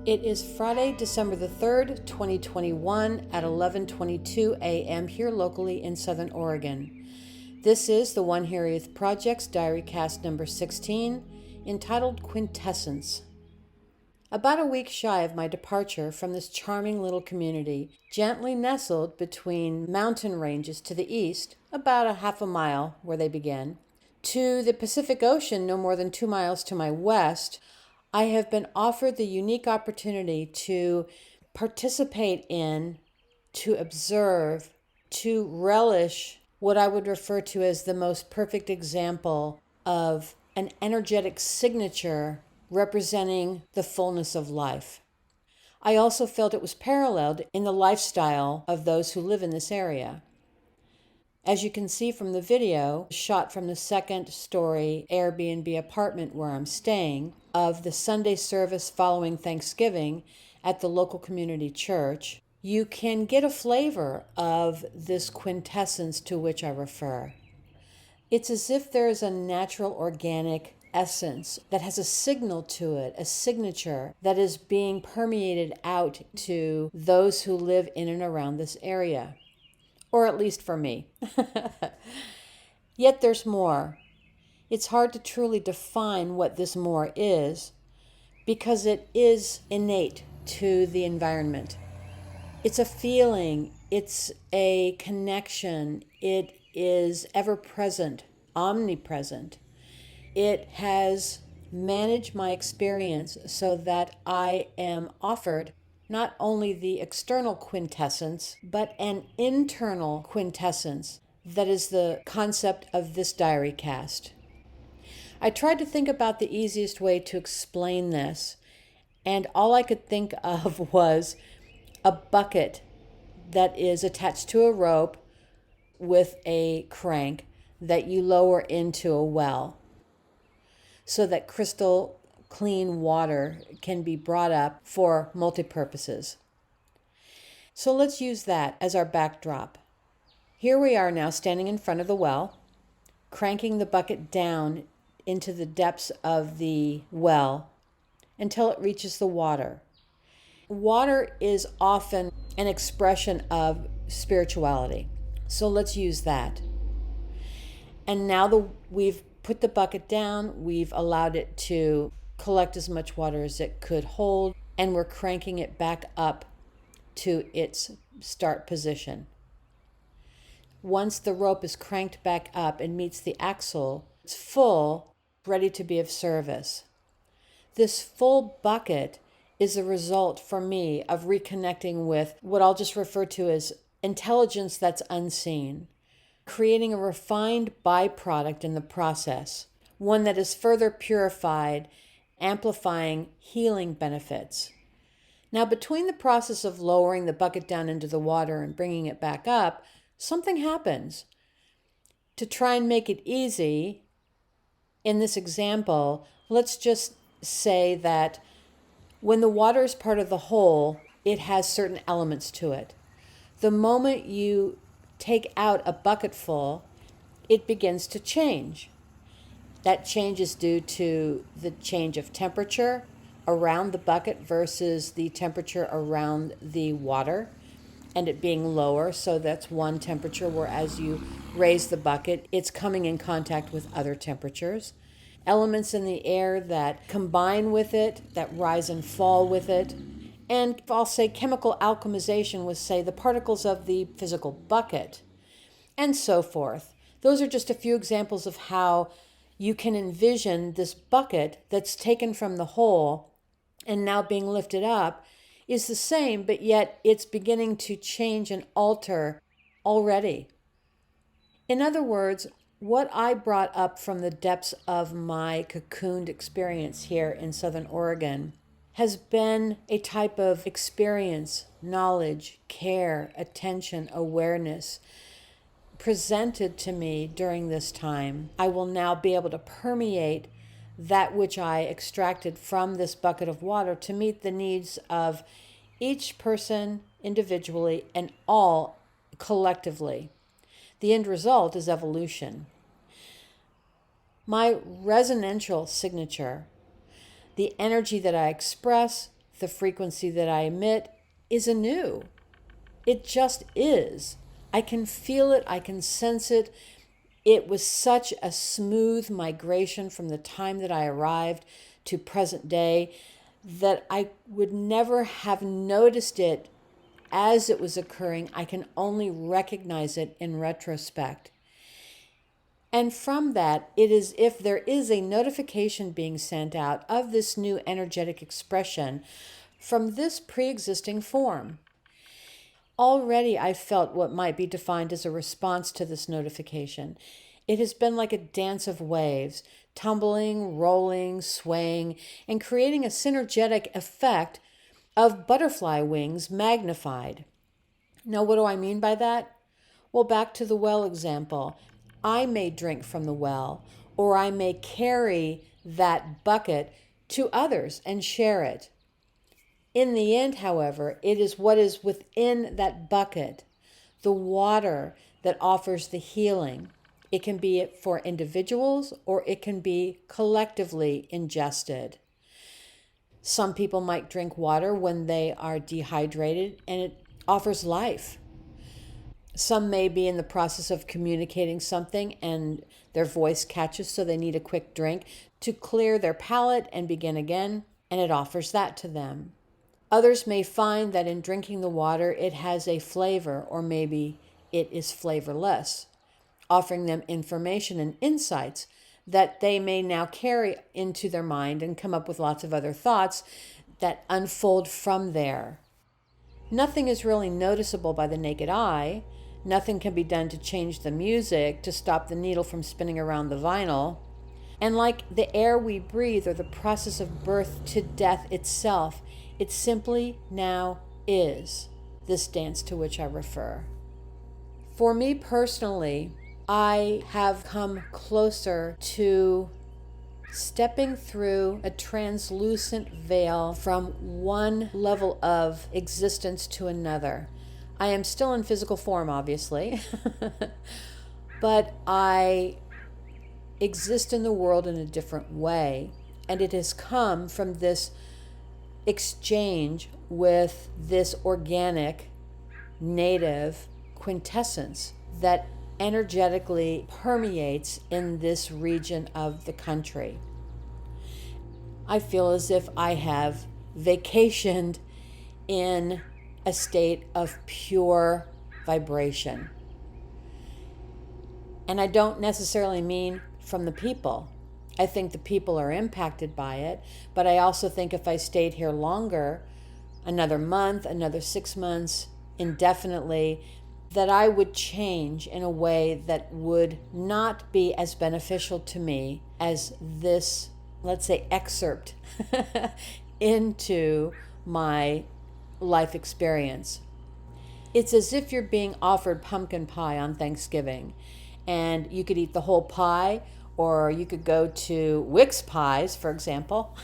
It is Friday, December the 3rd, 2021 at 11:22 a.m. here locally in Southern Oregon. This is the TheOneHiraethProject's DiaryCast number 16, entitled Quintessence. About a week shy of my departure from this charming little community, gently nestled between mountain ranges to the east, about a half a mile where they begin, to the Pacific Ocean no more than 2 miles to my west, I have been offered the unique opportunity to participate in, to observe, to relish what I would refer to as the most perfect example of an energetic signature representing the fullness of life. I also felt it was paralleled in the lifestyle of those who live in this area. As you can see from the video, shot from the second-story Airbnb apartment where I'm staying, of the Sunday service following Thanksgiving at the local community church, you can get a flavor of this quintessence to which I refer. It's as if there is a natural organic essence that has a signal to it, a signature that is being permeated out to those who live in and around this area. Or at least for me. Yet there's more. It's hard to truly define what this more is because it is innate to the environment. It's a feeling, it's a connection, it is ever present, omnipresent. It has managed my experience so that I am offered not only the external quintessence, but an internal quintessence that is the concept of this DiaryCast. I tried to think about the easiest way to explain this, and all I could think of was a bucket that is attached to a rope with a crank that you lower into a well so that crystal clean water can be brought up for multi-purposes. So let's use that as our backdrop. Here we are now standing in front of the well, cranking the bucket down into the depths of the well until it reaches the water. Water is often an expression of spirituality, so let's use that. And now we've put the bucket down, we've allowed it to collect as much water as it could hold, and we're cranking it back up to its start position. Once the rope is cranked back up and meets the axle, it's full, ready to be of service. This full bucket is a result for me of reconnecting with what I'll just refer to as intelligence that's unseen, creating a refined byproduct in the process, one that is further purified, amplifying healing benefits. Now, between the process of lowering the bucket down into the water and bringing it back up, something happens. To try and make it easy, in this example, let's just say that when the water is part of the whole, it has certain elements to it. The moment you take out a bucketful, it begins to change. That change is due to the change of temperature around the bucket versus the temperature around the water, and it being lower. So that's one temperature, where as you raise the bucket, it's coming in contact with other temperatures. Elements in the air that combine with it, that rise and fall with it. And I'll say chemical alchemization with, say, the particles of the physical bucket, and so forth. Those are just a few examples of how you can envision this bucket that's taken from the whole and now being lifted up is the same, but yet it's beginning to change and alter already. In other words, what I brought up from the depths of my cocooned experience here in Southern Oregon has been a type of experience, knowledge, care, attention, awareness presented to me during this time. I will now be able to permeate that which I extracted from this bucket of water to meet the needs of each person individually and all collectively. The end result is evolution. My resonantial signature, the energy that I express, the frequency that I emit is anew. It just is. I can feel it. I can sense it. It was such a smooth migration from the time that I arrived to present day that I would never have noticed it as it was occurring. I can only recognize it in retrospect. And from that, it is if there is a notification being sent out of this new energetic expression from this pre-existing form. Already I felt what might be defined as a response to this notification. It has been like a dance of waves, tumbling, rolling, swaying, and creating a synergetic effect of butterfly wings magnified. Now, what do I mean by that? Well, back to the well example. I may drink from the well, or I may carry that bucket to others and share it. In the end, however, it is what is within that bucket, the water, that offers the healing. It can be for individuals or it can be collectively ingested. Some people might drink water when they are dehydrated and it offers life. Some may be in the process of communicating something and their voice catches, so they need a quick drink to clear their palate and begin again, and it offers that to them. Others may find that in drinking the water, it has a flavor, or maybe it is flavorless, offering them information and insights that they may now carry into their mind and come up with lots of other thoughts that unfold from there. Nothing is really noticeable by the naked eye. Nothing can be done to change the music, to stop the needle from spinning around the vinyl. And like the air we breathe or the process of birth to death itself, it simply now is this dance to which I refer. For me personally, I have come closer to stepping through a translucent veil from one level of existence to another. I am still in physical form, obviously, but I exist in the world in a different way, and it has come from this exchange with this organic, native quintessence that energetically permeates in this region of the country. I feel as if I have vacationed in a state of pure vibration. And I don't necessarily mean from the people. I think the people are impacted by it, but I also think if I stayed here longer, another month, another 6 months, indefinitely, that I would change in a way that would not be as beneficial to me as this, let's say, excerpt into my life experience. It's as if you're being offered pumpkin pie on Thanksgiving, and you could eat the whole pie, or you could go to Wick's Pies, for example,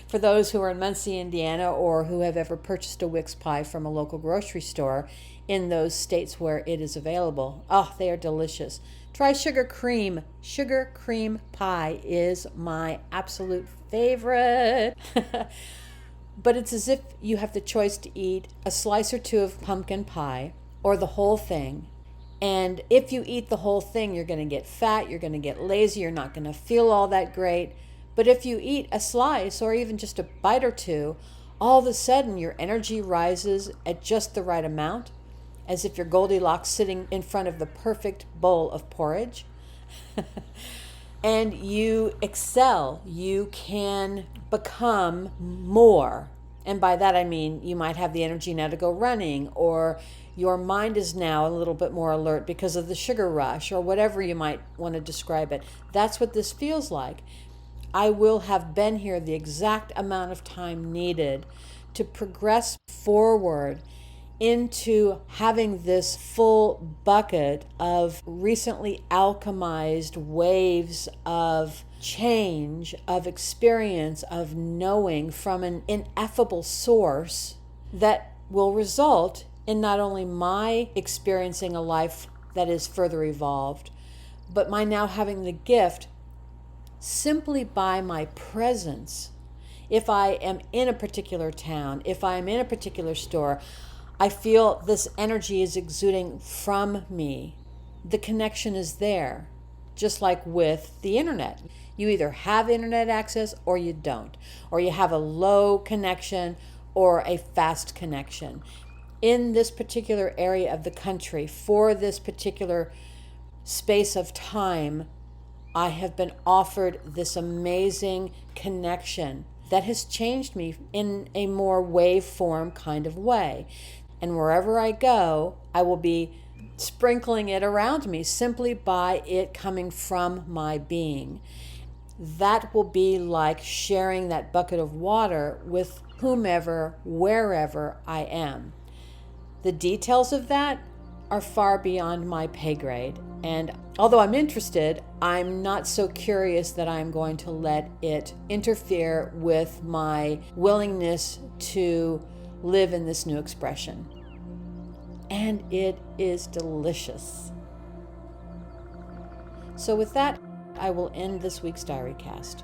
for those who are in Muncie, Indiana, or who have ever purchased a Wick's pie from a local grocery store in those states where it is available. Oh, they are delicious. Try sugar cream. Sugar cream pie is my absolute favorite. But it's as if you have the choice to eat a slice or two of pumpkin pie or the whole thing. And if you eat the whole thing, you're going to get fat, you're going to get lazy, you're not going to feel all that great. But if you eat a slice or even just a bite or two, all of a sudden your energy rises at just the right amount, as if you're Goldilocks sitting in front of the perfect bowl of porridge. And you excel. You can become more. And by that I mean you might have the energy now to go running, or your mind is now a little bit more alert because of the sugar rush, or whatever you might want to describe it. That's what this feels like. I will have been here the exact amount of time needed to progress forward into having this full bucket of recently alchemized waves of change, of experience, of knowing from an ineffable source that will result in not only my experiencing a life that is further evolved, but my now having the gift simply by my presence. If I am in a particular town, if I am in a particular store, I feel this energy is exuding from me. The connection is there, just like with the internet. You either have internet access or you don't, or you have a low connection or a fast connection. In this particular area of the country, for this particular space of time, I have been offered this amazing connection that has changed me in a more waveform kind of way. And wherever I go, I will be sprinkling it around me simply by it coming from my being. That will be like sharing that bucket of water with whomever, wherever I am. The details of that are far beyond my pay grade. And although I'm interested, I'm not so curious that I'm going to let it interfere with my willingness to live in this new expression. And it is delicious. So with that, I will end this week's DiaryCast.